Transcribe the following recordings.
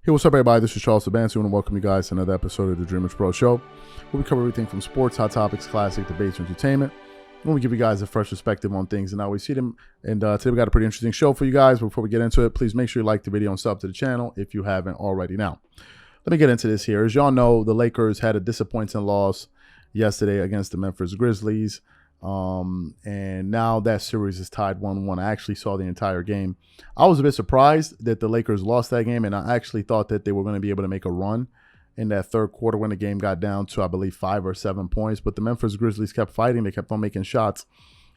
Hey, what's up, everybody? This is Charles Sabansi. I want to welcome you guys to another episode of the Dreamerspro Show, where we cover everything from sports, hot topics, classic debates, and entertainment. And we give you guys a fresh perspective on things and how we see them. And today we got a pretty interesting show for you guys. Before we get into it, please make sure you like the video and sub to the channel if you haven't already. Now, let me get into this here. As y'all know, the Lakers had a disappointing loss yesterday against the Memphis Grizzlies. And now that series is tied 1-1. I actually saw the entire game. I was a bit surprised that the Lakers lost that game, and I actually thought that they were going to be able to make a run in that third quarter when the game got down to, I believe, 5 or 7 points. But the Memphis Grizzlies kept fighting. They kept on making shots,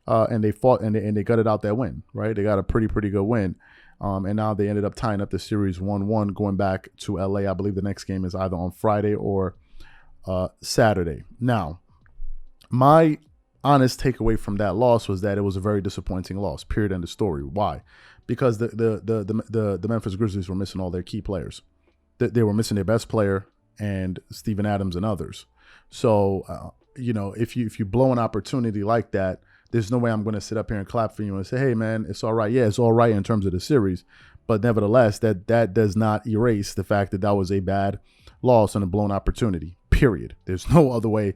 and they fought, and they gutted out that win, right? They got a pretty good win. And now they ended up tying up the series 1-1, going back to LA. I believe the next game is either on Friday or Saturday. Now, my honest takeaway from that loss was that it was a very disappointing loss, period, end of story. Why? Because the Memphis Grizzlies were missing all their key players. They were missing their best player and Steven Adams and others. So, if you blow an opportunity like that, there's no way I'm going to sit up here and clap for you and say, hey, man, it's all right. Yeah, it's all right in terms of the series. But nevertheless, that does not erase the fact that that was a bad loss and a blown opportunity, period. There's no other way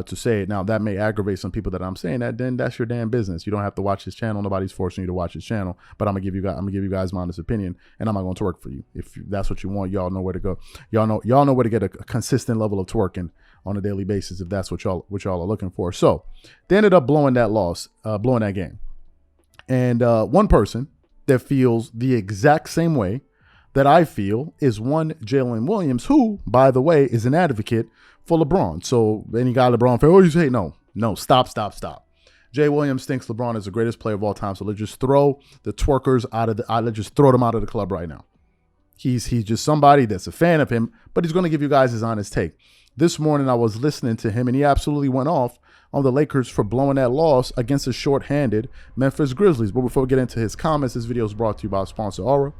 to say it. Now, that may aggravate some people that I'm saying that, then that's your damn business. You don't have to watch his channel. Nobody's forcing you to watch his channel. But I'm gonna give you guys my honest opinion, and I'm not going to twerk for you. If that's what you want, y'all know where to go. Y'all know where to get a consistent level of twerking on a daily basis if that's what y'all are looking for. So they ended up blowing that game. And one person that feels the exact same way that I feel is one Jalen Williams, who, by the way, is an advocate for LeBron. So any guy LeBron fan, you say no, stop. Jay Williams thinks LeBron is the greatest player of all time. So let's just throw the twerkers let's just throw them out of the club right now. He's just somebody that's a fan of him, but he's going to give you guys his honest take. This morning I was listening to him, and he absolutely went off on the Lakers for blowing that loss against the shorthanded Memphis Grizzlies. But before we get into his comments, this video is brought to you by sponsor Aura,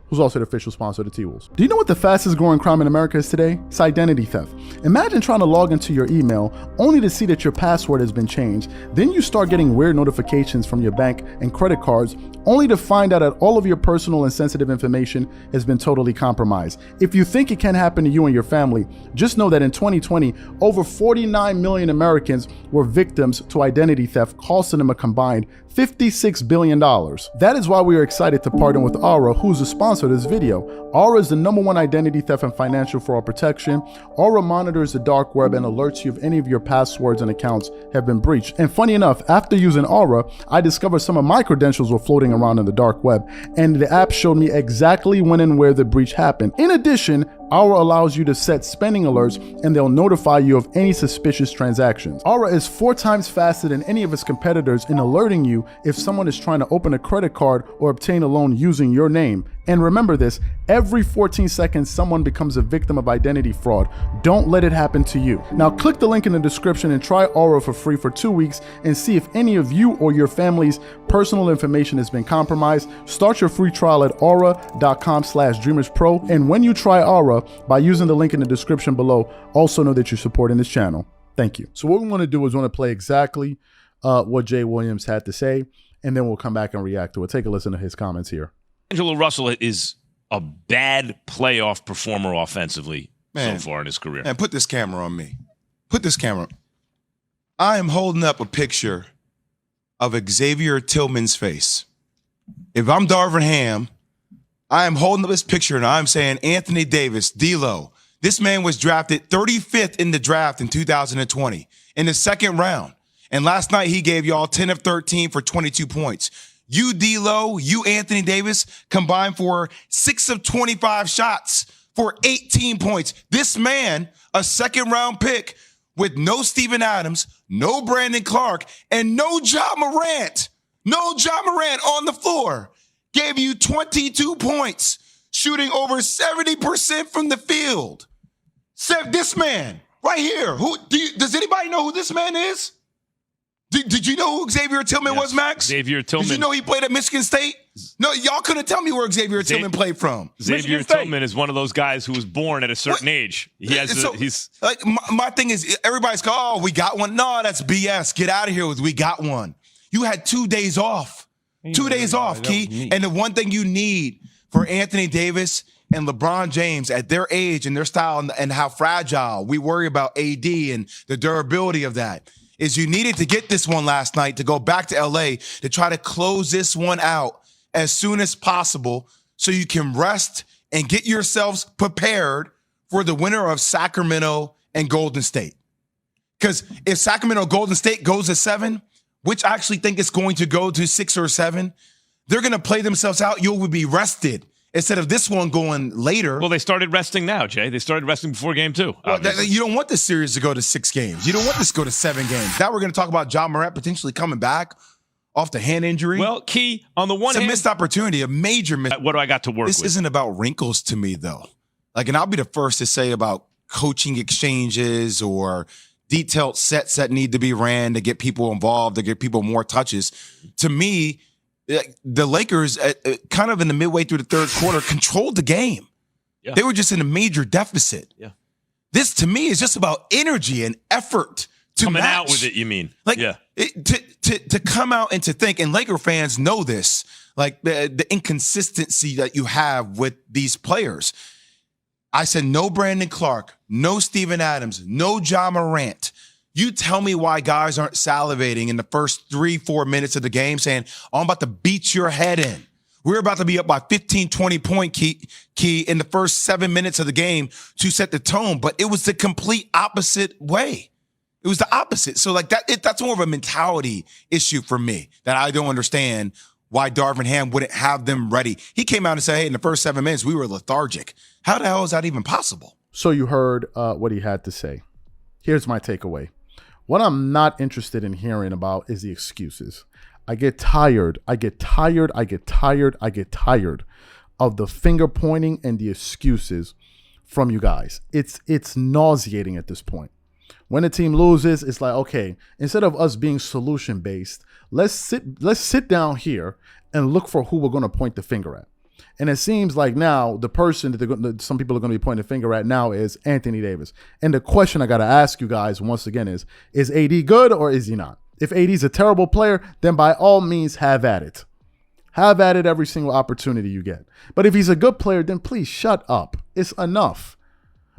who's also the official sponsor of the T-Wolves. Do you know what the fastest growing crime in America is today? It's identity theft. Imagine trying to log into your email only to see that your password has been changed. Then you start getting weird notifications from your bank and credit cards, only to find out that all of your personal and sensitive information has been totally compromised. If you think it can happen to you and your family, just know that in 2020, over 49 million Americans were victims to identity theft, costing them a combined $56 billion. That is why we are excited to partner with Aura, who's the sponsor of this video. Aura is the #1 identity theft and financial fraud protection. Aura monitors the dark web and alerts you if any of your passwords and accounts have been breached. And funny enough, after using Aura, I discovered some of my credentials were floating around in the dark web, and the app showed me exactly when and where the breach happened. In addition, Aura allows you to set spending alerts, and they'll notify you of any suspicious transactions. Aura is 4 times faster than any of its competitors in alerting you if someone is trying to open a credit card or obtain a loan using your name. And remember this, every 14 seconds, someone becomes a victim of identity fraud. Don't let it happen to you. Now click the link in the description and try Aura for free for 2 weeks and see if any of you or your family's personal information has been compromised. Start your free trial at aura.com/dreamerspro. And when you try Aura, by using the link in the description below, also know that you're supporting this channel. Thank you. So what we want to do is play exactly what Jay Williams had to say, and then we'll come back and react to it. Take a listen to his comments here. Angelo Russell is a bad playoff performer offensively so far in his career. And put this camera on me. Put this camera. I am holding up a picture of Xavier Tillman's face. If I'm Darvin Ham, I am holding up this picture and I'm saying, Anthony Davis, D-Lo, this man was drafted 35th in the draft in 2020 in the second round. And last night he gave y'all 10 of 13 for 22 points. You, D-Lo, you, Anthony Davis, combined for 6 of 25 shots for 18 points. This man, a second-round pick with no Steven Adams, no Brandon Clark, and no Ja Morant on the floor, gave you 22 points, shooting over 70% from the field. This man right here, does anybody know who this man is? Did you know who Xavier Tillman was, Max? Xavier Tillman. Did you know he played at Michigan State? No, y'all couldn't tell me where Xavier Tillman played from. Xavier Tillman is one of those guys who was born at a certain age. He's like my thing is everybody's going, oh, we got one. No, that's BS. Get out of here with we got one. You had 2 days off. 2 days off, Key. And the one thing you need for Anthony Davis and LeBron James at their age and their style and how fragile we worry about AD and the durability of that is you needed to get this one last night to go back to LA to try to close this one out as soon as possible so you can rest and get yourselves prepared for the winner of Sacramento and Golden State. Because if Sacramento Golden State goes to 7, which I actually think it's going to go to 6 or 7, they're going to play themselves out. You will be rested instead of this one going later. Well, they started resting now, Jay. They started resting before game 2. Well, you don't want this series to go to 6 games. You don't want this to go to 7 games. Now we're going to talk about Ja Morant potentially coming back off the hand injury. Well, Key, on the one hand, it's a missed opportunity, a major missed. What do I got to work with? This isn't about wrinkles to me, though. Like, and I'll be the first to say about coaching exchanges or detailed sets that need to be ran to get people involved, to get people more touches. To me, the Lakers, kind of in the midway through the third quarter, controlled the game. Yeah. They were just in a major deficit. Yeah. This, to me, is just about energy and effort to coming match. out with it, you mean? Like, yeah. To come out and to think, and Laker fans know this, like the inconsistency that you have with these players. I said no Brandon Clark, no Steven Adams, no Ja Morant. You tell me why guys aren't salivating in the first 3-4 minutes of the game saying, oh, I'm about to beat your head in. We're about to be up by 15, 20 point key in the first 7 minutes of the game to set the tone. But it was the complete opposite way. It was the opposite. So like that's more of a mentality issue for me that I don't understand why Darvin Ham wouldn't have them ready. He came out and said, hey, in the first 7 minutes, we were lethargic. How the hell is that even possible? So you heard what he had to say. Here's my takeaway. What I'm not interested in hearing about is the excuses. I get tired of the finger pointing and the excuses from you guys. It's nauseating at this point. When a team loses, it's like, okay, instead of us being solution based, let's sit down here and look for who we're going to point the finger at. And it seems like now the person that some people are going to be pointing the finger at now is Anthony Davis. And the question I got to ask you guys once again is AD good or is he not? If AD is a terrible player, then by all means have at it. Have at it every single opportunity you get. But if he's a good player, then please shut up. It's enough.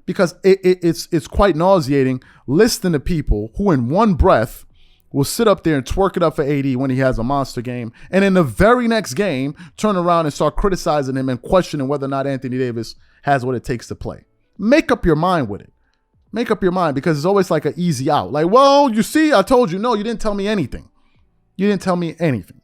Because it's quite nauseating listening to people who in one breath will sit up there and twerk it up for AD when he has a monster game, and in the very next game, turn around and start criticizing him and questioning whether or not Anthony Davis has what it takes to play. Make up your mind with it. Make up your mind, because it's always like an easy out. Like, well, you see, I told you. No, you didn't tell me anything. You didn't tell me anything.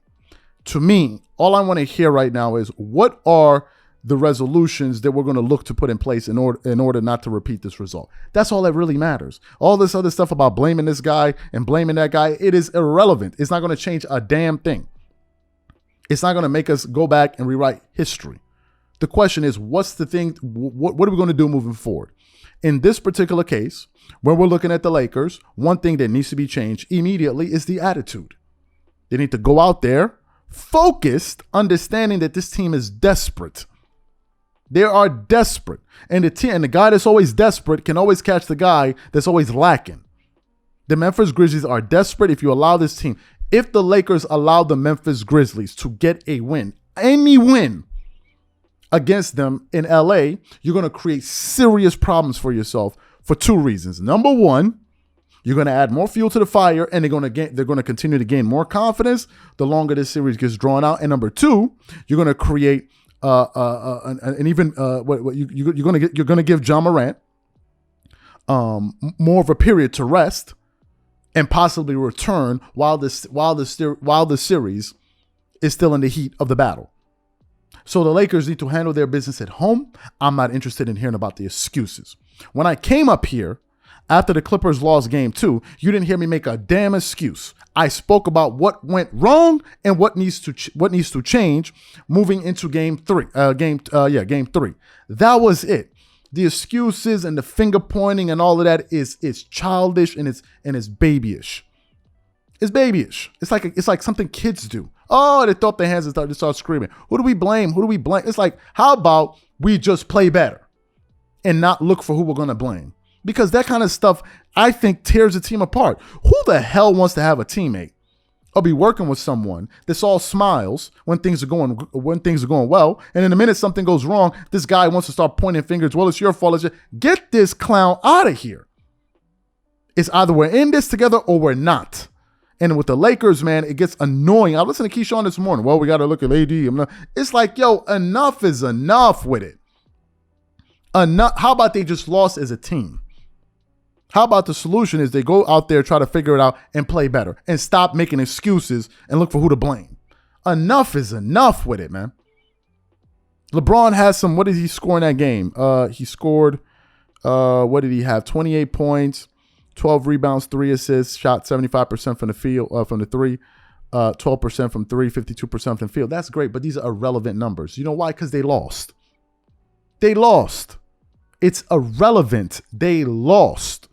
To me, all I want to hear right now is what are the resolutions that we're going to look to put in place in order not to repeat this result. That's all that really matters. All this other stuff about blaming this guy and blaming that guy, it is irrelevant. It's not going to change a damn thing. It's not going to make us go back and rewrite history. The question is, what's the thing? What are we going to do moving forward? In this particular case, when we're looking at the Lakers, one thing that needs to be changed immediately is the attitude. They need to go out there focused, understanding that this team is desperate. They are desperate. And the guy that's always desperate can always catch the guy that's always lacking. The Memphis Grizzlies are desperate. If you allow this team, if the Lakers allow the Memphis Grizzlies to get a win, any win against them in LA, you're going to create serious problems for yourself for 2 reasons. Number one, you're going to add more fuel to the fire, and they're going to continue to gain more confidence the longer this series gets drawn out. And number 2, you're going to create you're going to give Ja Morant more of a period to rest and possibly return while the series is still in the heat of the battle. So the Lakers need to handle their business at home. I'm not interested in hearing about the excuses. When I came up here after the Clippers lost game 2, you didn't hear me make a damn excuse. I spoke about what went wrong and what needs to change moving into game 3. Game 3. That was it. The excuses and the finger pointing and all of that is childish and it's babyish. It's babyish. It's like something kids do. Oh, they throw up their hands and start screaming. Who do we blame? It's like, how about we just play better and not look for who we're going to blame? Because that kind of stuff, I think, tears a team apart. Who the hell wants to have a teammate I'll be working with someone that's all smiles when things are going well, and in a minute something goes wrong, this guy wants to start pointing fingers. Well, it's your fault. Get this clown out of here. It's either we're in this together or we're not. And with the Lakers, man, it gets annoying. I listened to Keyshawn this morning. Well, we got to look at AD. It's like, yo, enough is enough with it. Enough. How about they just lost as a team? How about the solution is they go out there, try to figure it out, and play better, and stop making excuses and look for who to blame. Enough is enough with it, man. LeBron has some. What did he score in that game? He scored. What did he have? 28 points, 12 rebounds, 3 assists, shot 75% from the field, from the three, 12% from three, 52% from the field. That's great, but these are irrelevant numbers. You know why? Because they lost. They lost. It's irrelevant. They lost.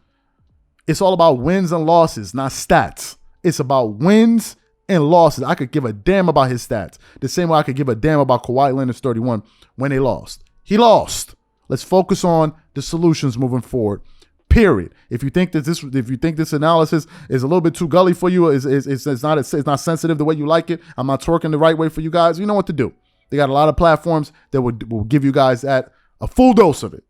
It's all about wins and losses, not stats. It's about wins and losses. I could give a damn about his stats. The same way I could give a damn about Kawhi Leonard's 31 when they lost. He lost. Let's focus on the solutions moving forward. Period. If you think this analysis is a little bit too gully for you, it's not sensitive the way you like it, I'm not twerking the right way for you guys, you know what to do. They got a lot of platforms that will give you guys a full dose of it.